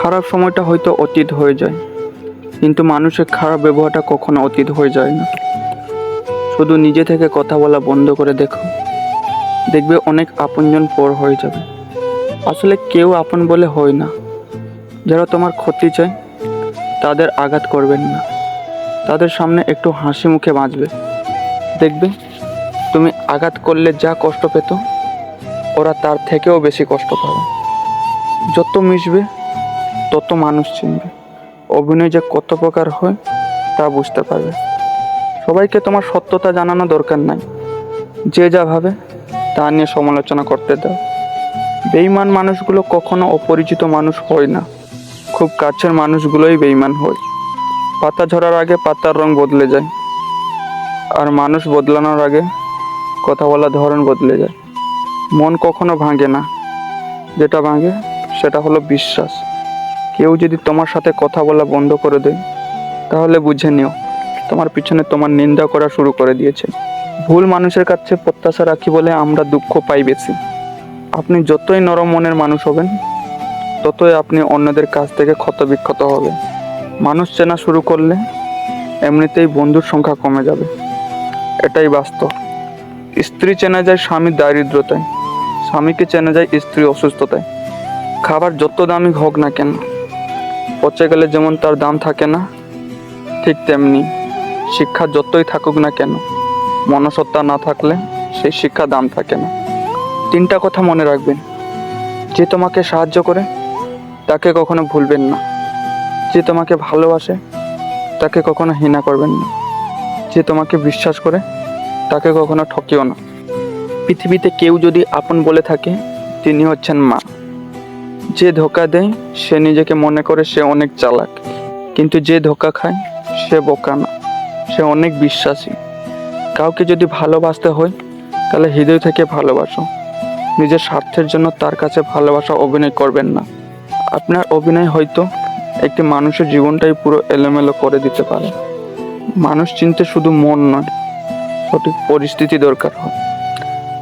খারাপ সময়টা হয়তো অতীত হয়ে যায়, কিন্তু মানুষের খারাপ ব্যবহারটা কখনো অতীত হয়ে যায় না। শুধু নিজে থেকে কথা বলা বন্ধ করে দেখো, দেখবে অনেক আপনজন পর হয়ে যাবে। আসলে কেউ আপন বলে হয় না। যারা তোমার ক্ষতি চায় তাদের আঘাত করবেন না, তাদের সামনে একটু হাসি মুখে বাঁচবে। দেখবে তুমি আঘাত করলে যা কষ্ট পেত, ওরা তার থেকেও বেশি কষ্ট পাবে। যত মিশবে তত মানুষ চিনবে, অভিনয় যে কত প্রকার হয় তা বুঝতে পারবে। সবাইকে তোমার সত্যতা জানানো দরকার নাই, যে যা ভাবে তা নিয়ে সমালোচনা করতে দাও। বেঈমান মানুষগুলো কখনো অপরিচিত মানুষ হয় না, খুব কাছের মানুষগুলোই বেঈমান হয়। পাতা ঝরার আগে পাতার রং বদলে যায়, আর মানুষ বদলানোর আগে কথা বলার ধরন বদলে যায়। মন কখনো ভাঙে না, যেটা ভাঙে সেটা হলো বিশ্বাস। কেউ যদি তোমার সাথে কথা বলা বন্ধ করে দেয়, তাহলে বুঝে নিও তোমার পিছনে তোমার নিন্দা করা শুরু করে দিয়েছে। ভুল মানুষের কাছে প্রত্যাশা রাখি বলে আমরা দুঃখ পাই বেশি। আপনি যতই নরম মনের মানুষ হবেন, ততই আপনি অন্যদের কাছ থেকে ক্ষতবিক্ষত হবে। মানুষ চেনা শুরু করলে এমনিতেই বন্ধুর সংখ্যা কমে যাবে, এটাই বাস্তব। স্ত্রী চেনা যায় স্বামীর দারিদ্রতায়, স্বামীকে চেনা যায় স্ত্রী অসুস্থতায়। খাবার যত দামি হোক না কেন, পচে গেলে যেমন তার দাম থাকে না, ঠিক তেমনি শিক্ষা যতই থাকুক না কেন, মনুষ্যত্ব না থাকলে সেই শিক্ষা দাম থাকে না। 3টা কথা মনে রাখবেন: যে তোমাকে সাহায্য করে তাকে কখনো ভুলবেন না, যে তোমাকে ভালোবাসে তাকে কখনো ঘৃণা করবেন না, যে তোমাকে বিশ্বাস করে তাকে কখনো ঠকিও না। পৃথিবীতে কেউ যদি আপন বলে থাকে, তিনি হচ্ছেন মা। যে ধোঁকা দেয় সে নিজেকে মনে করে সে অনেক চালাক, কিন্তু যে ধোঁকা খায় সে বোকা না, সে অনেক বিশ্বাসী। কাউকে যদি ভালোবাসতে হয় তাহলে হৃদয় থেকে ভালোবাসো, নিজের স্বার্থের জন্য তার কাছে ভালোবাসা অভিনয় করবেন না। আপনার অভিনয় হয়তো একটি মানুষের জীবনটাই পুরো এলোমেলো করে দিতে পারে। মানুষ চিনতে শুধু মন নয়, সঠিক পরিস্থিতি দরকার হয়।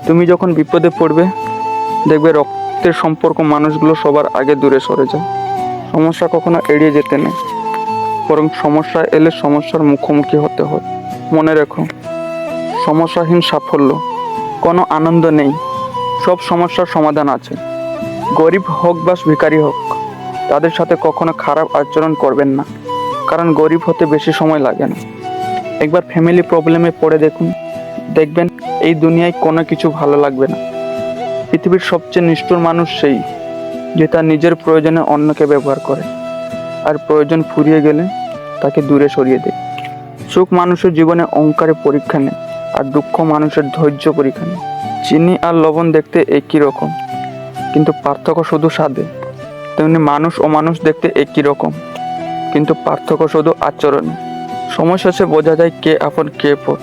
তুমি যখন বিপদে পড়বে, দেখবে রক্তের সম্পর্ক মানুষগুলো সবার আগে দূরে সরে যায়। সমস্যা কখনো এড়িয়ে যেতে নেই, বরং সমস্যা এলে সমস্যার মুখোমুখি হতে হয়। মনে রেখো, সমস্যাহীন সাফল্য কোনো আনন্দ নেই। সব সমস্যার সমাধান আছে। গরিব হোক বা ভিখারি হোক, তাদের সাথে কখনো খারাপ আচরণ করবেন না, কারণ গরিব হতে বেশি সময় লাগে না। একবার ফ্যামিলি প্রবলেমে পড়ে দেখুন, দেখবেন এই দুনিয়ায় কোনো কিছু ভালো লাগবে না। পৃথিবীর সবচেয়ে নিষ্ঠুর মানুষ সেই, যে তার নিজের প্রয়োজনে অন্যকে ব্যবহার করে, আর প্রয়োজন ফুরিয়ে গেলে তাকে দূরে সরিয়ে দেয়। সুখ মানুষের জীবনে অহংকারের পরীক্ষা নেয়, আর দুঃখ মানুষের ধৈর্য পরীক্ষা নেয়। চিনি আর লবণ দেখতে একই রকম, কিন্তু পার্থক্য শুধু স্বাদে। তেমনি মানুষ ও মানুষ দেখতে একই রকম, কিন্তু পার্থক্য শুধু আচরণে। সময় শেষে বোঝা যায় কে আপন কে পর,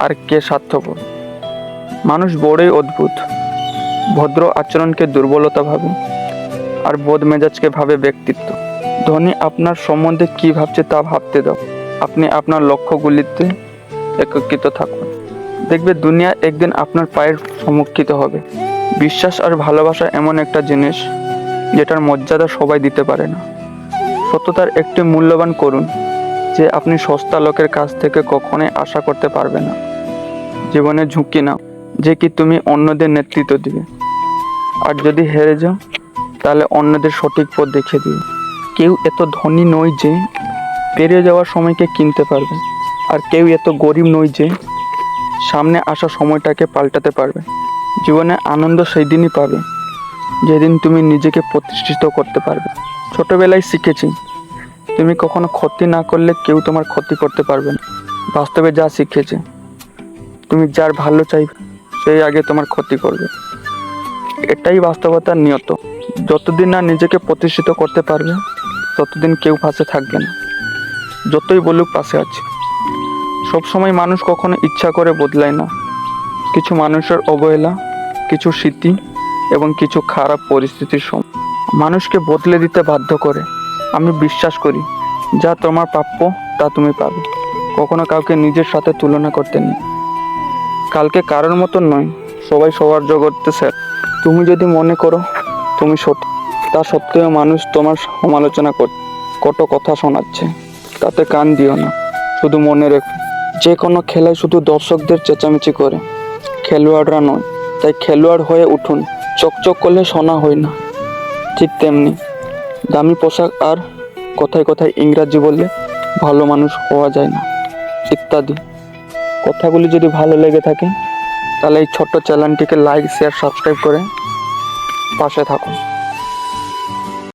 আর কে স্বার্থপর। মানুষ বড়ই অদ্ভুত, ভদ্র আচরণকে দুর্বলতা ভাবে, আর বদমেজাজকে ভাবে ব্যক্তিত্ব। ধনী আপনার সম্বন্ধে কি ভাবছে তা ভাবতে দাও, আপনি আপনার লক্ষ্যগুলিতে একত্রিত থাকুন। দেখবে দুনিয়া একদিন আপনার পায়ের সম্মুখীন হবে। বিশ্বাস আর ভালোবাসা এমন একটা জিনিস যেটার মর্যাদা সবাই দিতে পারে না। সততার একটি মূল্যবান করুন, যে আপনি সস্তা লোকের কাছ থেকে কখনোই আশা করতে পারবে না। জীবনে ঝুঁকি নাও, যে কি তুমি অন্যদের নেতৃত্ব দিবে। আর যদি হেরে যাও, তাহলে অন্যদের সঠিক পথ দেখিয়ে দিবে। কেউ এত ধনী নয় যে পেরিয়ে যাওয়ার সময়কে কিনতে পারবে, আর কেউ এত গরিব নয় যে সামনে আসা সময়টাকে পাল্টাতে পারবে। জীবনে আনন্দ সেই দিনই পাবে যেদিন তুমি নিজেকে প্রতিষ্ঠিত করতে পারবে। ছোটবেলায় শিখেছি, তুমি কখনো ক্ষতি না করলে কেউ তোমার ক্ষতি করতে পারবে না। বাস্তবে যা শিখেছে, তুমি যার ভালো চাইবে সেই আগে তোমার ক্ষতি করবে। এটাই বাস্তবতার নিয়ত। যতদিন না নিজেকে প্রতিষ্ঠিত করতে পারবে, ততদিন কেউ পাশে থাকবে না, যতই বলুক পাশে আছে। সবসময় মানুষ কখনো ইচ্ছা করে বদলায় না। কিছু মানুষের অবহেলা, কিছু স্মৃতি এবং কিছু খারাপ পরিস্থিতির সময় মানুষকে বদলে দিতে বাধ্য করে। আমি বিশ্বাস করি, যা তোমার প্রাপ্য তা তুমি পাবে। কখনো কাউকে নিজের সাথে তুলনা করতে নেই। কালকে কারোর মতন নয়, সবাই সবার জগতে স্যার। তুমি যদি মনে করো তুমি সঠিক, তা সত্ত্বেও মানুষ তোমার সমালোচনা কত কথা শোনাচ্ছে, তাতে কান দিও না। শুধু মনে রেখো, যে কোনো খেলায় শুধু দর্শকদের চেঁচামেচি করে, খেলোয়াড়রা নয়। তাই খেলোয়াড় হয়ে উঠুন। চকচক করলে সোনা হয় না। ঠিক তেমনি দামি পোশাক আর কথায় কথায় ইংরাজি বললে ভালো মানুষ হওয়া যায় না, ইত্যাদি। কথাগুলি যদি ভালো লেগে থাকে তাহলে এই ছোট্ট চ্যানেলটিকে লাইক, শেয়ার, সাবস্ক্রাইব করে পাশে থাকুন।